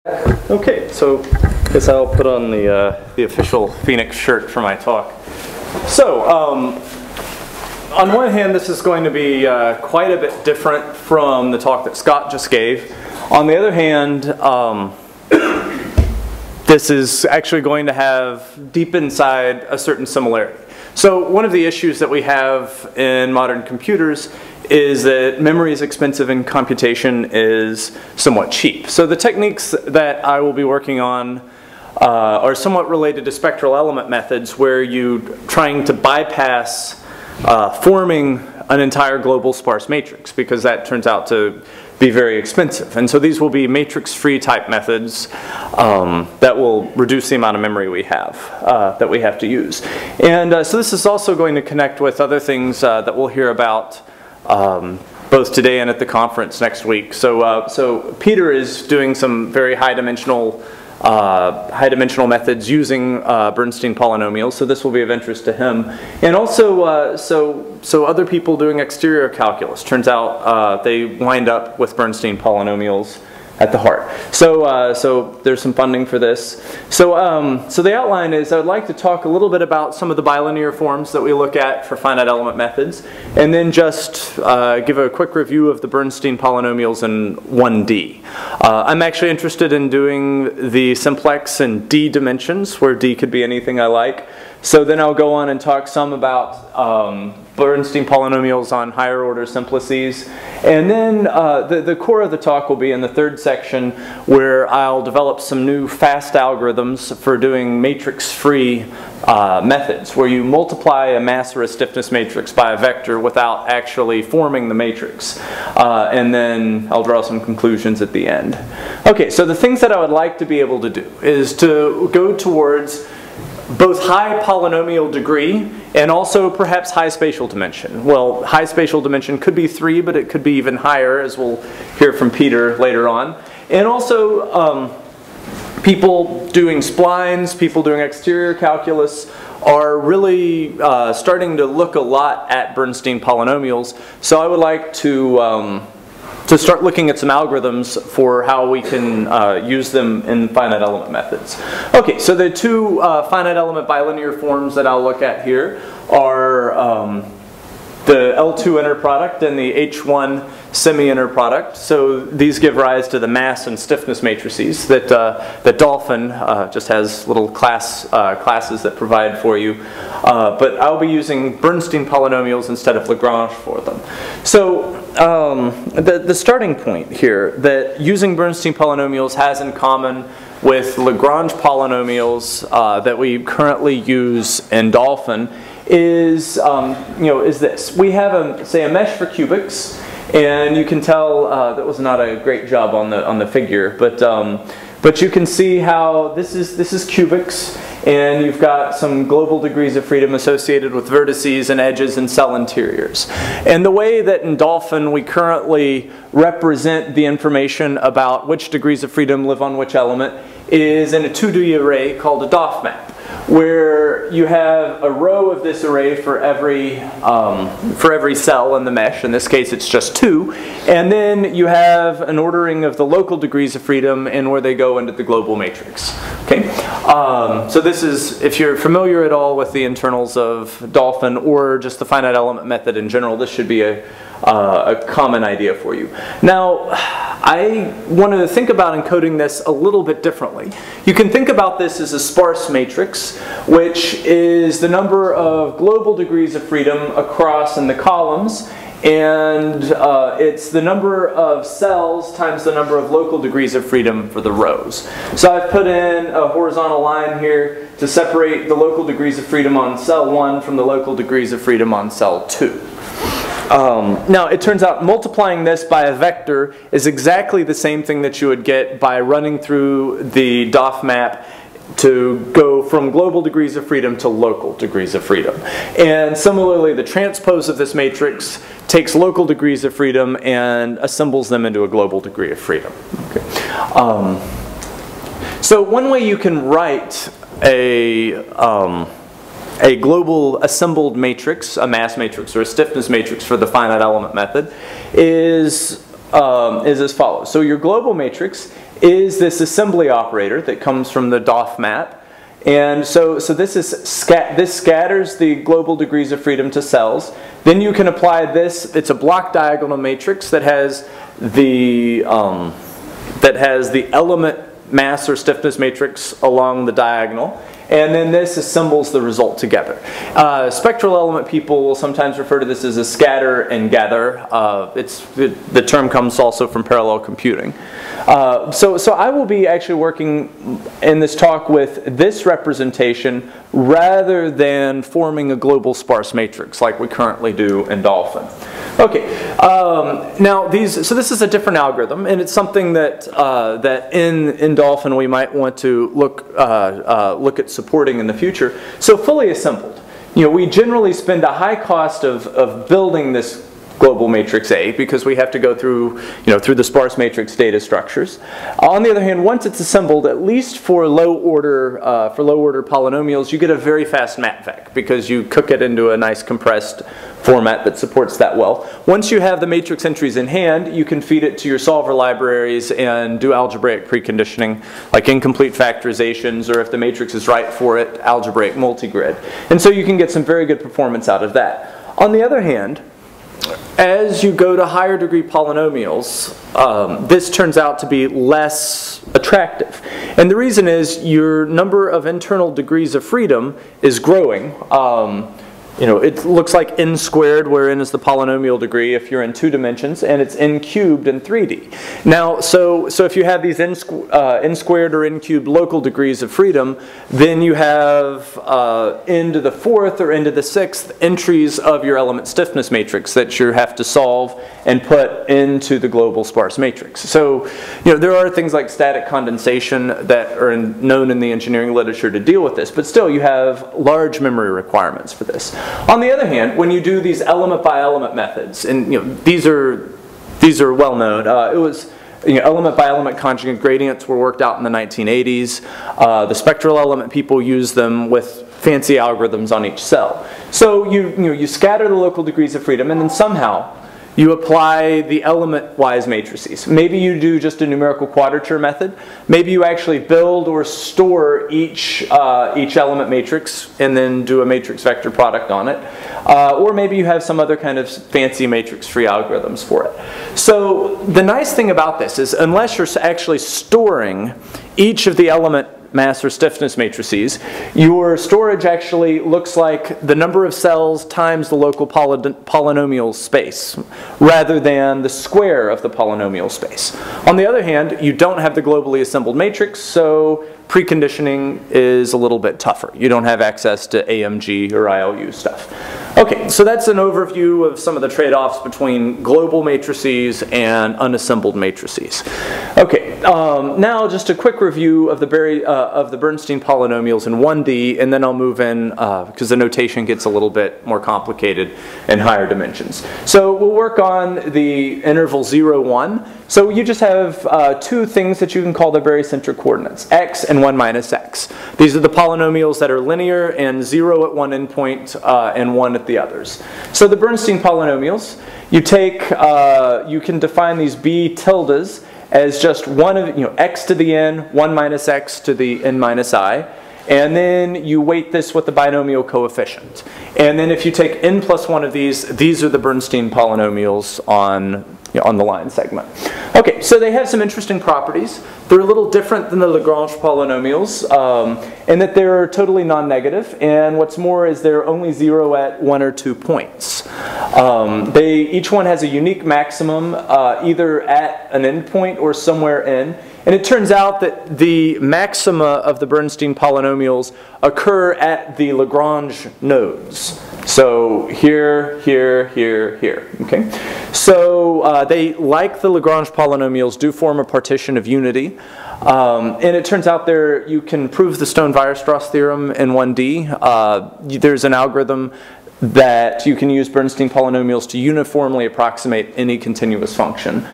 Okay, so I guess I'll put on the official FEniCS shirt for my talk. So, on one hand, this is going to be quite a bit different from the talk that Scott just gave. On the other hand, this is actually going to have deep inside a certain similarity. So one of the issues that we have in modern computers is that memory is expensive and computation is somewhat cheap. So the techniques that I will be working on are somewhat related to spectral element methods, where you're trying to bypass forming an entire global sparse matrix, because that turns out to be very expensive. And so these will be matrix-free type methods that will reduce the amount of memory we have, that we have to use. And so this is also going to connect with other things that we'll hear about both today and at the conference next week. So Peter is doing some very high-dimensional methods using Bernstein polynomials, so this will be of interest to him. And also, so other people doing exterior calculus, turns out they wind up with Bernstein polynomials at the heart. So there's some funding for this. So the outline is I would like to talk a little bit about some of the bilinear forms that we look at for finite element methods, and then just give a quick review of the Bernstein polynomials in 1D. I'm actually interested in doing the simplex in D dimensions, where D could be anything I like. So then I'll go on and talk some about Bernstein polynomials on higher order simplices. And then the core of the talk will be in the third section, where I'll develop some new fast algorithms for doing matrix-free methods, where you multiply a mass or a stiffness matrix by a vector without actually forming the matrix. And then I'll draw some conclusions at the end. Okay, so the things that I would like to be able to do is to go towards both high polynomial degree and also perhaps high spatial dimension. Well, high spatial dimension could be 3, but it could be even higher, as we'll hear from Peter later on. And also, people doing splines, people doing exterior calculus are really starting to look a lot at Bernstein polynomials. So I would like to start looking at some algorithms for how we can use them in finite element methods. Okay, so the two finite element bilinear forms that I'll look at here are the L2 inner product and the H1 semi-inner product. So these give rise to the mass and stiffness matrices that Dolphin just has little classes that provide for you. But I'll be using Bernstein polynomials instead of Lagrange for them. So the starting point here that using Bernstein polynomials has in common with Lagrange polynomials that we currently use in Dolphin is is this. We have say a mesh for cubics, and you can tell that was not a great job on the figure, but you can see how this is cubics, and you've got some global degrees of freedom associated with vertices and edges and cell interiors. And the way that in Dolphin we currently represent the information about which degrees of freedom live on which element is in a 2D array called a DOF map, where you have a row of this array for every cell in the mesh. In this case, it's just 2. And then you have an ordering of the local degrees of freedom and where they go into the global matrix. Okay, so this is, if you're familiar at all with the internals of Dolphin or just the finite element method in general, this should be a common idea for you. Now, I want to think about encoding this a little bit differently. You can think about this as a sparse matrix, which is the number of global degrees of freedom across in the columns, and it's the number of cells times the number of local degrees of freedom for the rows. So I've put in a horizontal line here to separate the local degrees of freedom on cell 1 from the local degrees of freedom on cell 2. Now, it turns out multiplying this by a vector is exactly the same thing that you would get by running through the DOF map to go from global degrees of freedom to local degrees of freedom. And similarly, the transpose of this matrix takes local degrees of freedom and assembles them into a global degree of freedom. Okay. So one way you can write a global assembled matrix, a mass matrix or a stiffness matrix for the finite element method, is is as follows. So your global matrix is this assembly operator that comes from the DOF map. And so this scatters the global degrees of freedom to cells. Then you can apply this. It's a block diagonal matrix that has the element mass or stiffness matrix along the diagonal. And then this assembles the result together. Spectral element people will sometimes refer to this as a scatter and gather. The term comes also from parallel computing. So I will be actually working in this talk with this representation rather than forming a global sparse matrix like we currently do in Dolphin. Okay, now so this is a different algorithm, and it's something that in Dolphin we might want to look at supporting in the future. So fully assembled, we generally spend a high cost of building this global matrix A because we have to go through the sparse matrix data structures. On the other hand, once it's assembled, at least for low order polynomials, you get a very fast matvec because you cook it into a nice compressed format that supports that well. Once you have the matrix entries in hand, you can feed it to your solver libraries and do algebraic preconditioning, like incomplete factorizations, or if the matrix is right for it, algebraic multigrid. And so you can get some very good performance out of that. On the other hand, as you go to higher degree polynomials, this turns out to be less attractive. And the reason is your number of internal degrees of freedom is growing. It looks like n squared, where n is the polynomial degree if you're in 2 dimensions, and it's n cubed in 3D. Now, so if you have these n squared or n cubed local degrees of freedom, then you have n to the 4th or n to the 6th entries of your element stiffness matrix that you have to solve and put into the global sparse matrix. So, there are things like static condensation that are known in the engineering literature to deal with this, but still you have large memory requirements for this. On the other hand, when you do these element by element methods, and these are well known. It was element by element conjugate gradients were worked out in the 1980s. The spectral element people use them with fancy algorithms on each cell. So you scatter the local degrees of freedom, and then somehow you apply the element-wise matrices. Maybe you do just a numerical quadrature method. Maybe you actually build or store each element matrix and then do a matrix vector product on it. Or maybe you have some other kind of fancy matrix-free algorithms for it. So the nice thing about this is unless you're actually storing each of the element mass or stiffness matrices, your storage actually looks like the number of cells times the local polynomial space, rather than the square of the polynomial space. On the other hand, you don't have the globally assembled matrix, so preconditioning is a little bit tougher. You don't have access to AMG or ILU stuff. Okay, so that's an overview of some of the trade-offs between global matrices and unassembled matrices. Okay, now just a quick review of the Bernstein polynomials in 1D, and then I'll move in, because the notation gets a little bit more complicated in higher dimensions. So we'll work on the interval 0, 1. So you just have 2 things that you can call the barycentric coordinates, x and 1 minus x. These are the polynomials that are linear and 0 at one endpoint and 1 at the others. So the Bernstein polynomials, you can define these b tildes as just one of, x to the n, 1 minus x to the n minus I, and then you weight this with the binomial coefficient. And then if you take n plus 1 of these are the Bernstein polynomials on the line segment. Okay, so they have some interesting properties. They're a little different than the Lagrange polynomials in that they're totally non-negative, and what's more is they're only 0 at 1 or 2 points. Each one has a unique maximum either at an endpoint or somewhere in, and it turns out that the maxima of the Bernstein polynomials occur at the Lagrange nodes. So here, here, here, here. Okay, so they, like the Lagrange polynomials, do form a partition of unity, and it turns out you can prove the Stone-Weierstrass theorem in 1D. There's an algorithm that you can use Bernstein polynomials to uniformly approximate any continuous function.